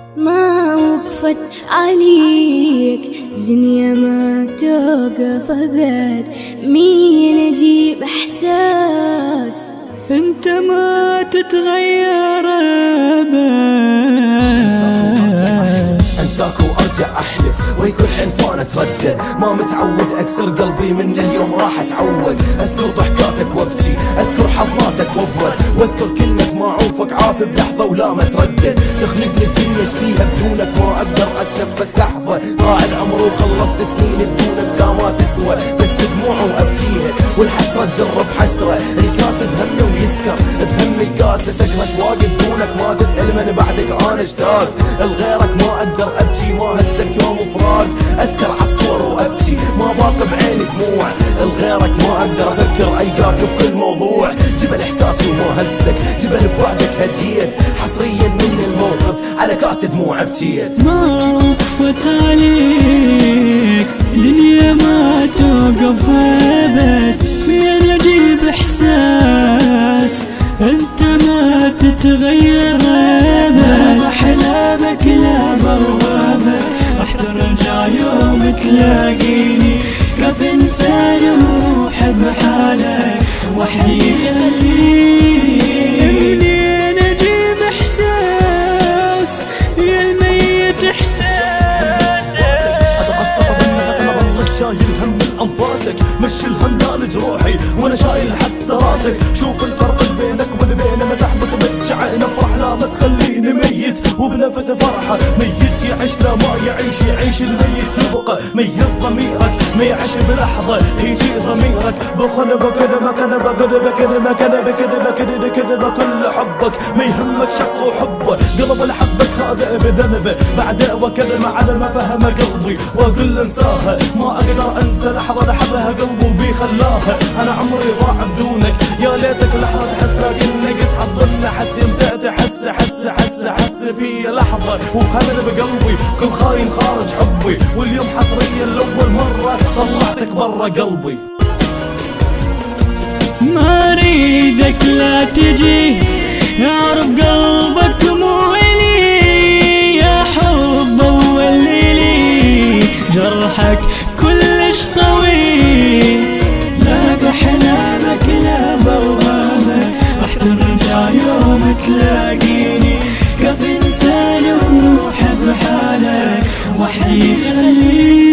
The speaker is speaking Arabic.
ما وقفت عليك دنيا ما توقف أبد، مين أجيب إحساس انت ما تتغير انساك وارجع احلف ويكون حلفان اتردد، ما متعود اكسر قلبي من اليوم راح اتعود. اذكر ضحكاتك وابكي، اذكر حضناتك وابرد، واذكر كلمة ما اعوفك عافي بلحظة ولا ما تردد. تخنقني الدنيا فيها بدونك ما اقدر اتنفس لحظة، ضاع العمر وخلصت سنين بدونك لا ما تسوى، بس دموع وابكيها والحسرة تجرب حسرة. الكاس بهمه ويسكر بهم الكاس، اسكر اشواقي بدونك ما تتقل من بعدك انا اشتاق. لغيرك ما اقدر ابكي ما هزك يوم فراق، اسكر عالصور وابكي ما باقي بعيني دموع. لغيرك ما اقدر افكر القاك بكل موضوع، جبل احساسي وما هزك جبل ببعدك هديت، حصريا من الموقف على كاس دموع ابكيت. ما وقفت عليك دنيا ما توقف ابد، من اجيب احساس انت ما تتغير ابد. احلامك لا بوابة راح ترجع يوم تلاقيني، كيف انسان وروح بحالك وحدي خليني. منين اجيب احساس يا الميت اتعصب بالنفس انا ظل شايل هم من انفاسك، مشي الهم لا جروحي وانا شايل حتى راسك. شوف الفرق بينك وبين مسح بتمتع نفرح لا ما تخليني ميت وبنفس فرحه. ميت يعيش لا ما يعيش، يعيش الميت يبقى ميت. ضميرك ما يعيش بلحظه يجي ضميرك بخل بكذبه كذبه كذبه كذبه كذبه كذبه كذبه كذبه كل حبك ما يهمك شخص وحبه. قلب لحبك هذا بذنبه بعد وكلمه على ما فهم قلبي واقول انساها، ما اقدر انسى لحظه لحظها قلبي بي خلاها. انا عمري ضاع بدونك يا ليتك لحظه تحس لكنك اصحى تظن حس يمتى تحس حس حس حس في لحظه وفهمني بقلبي كل خاين خارج حبي. واليوم حصريا لاول مره طلعتك برا قلبي. ما اريدك لا تجي اعرف قلبك مو الي، يا حب اول لي جرحك كلش طويل. لا احلامك لا بوابة راح ترجع يوم تلاقيني، كيف انسان وروح بحالك وحدي خليني.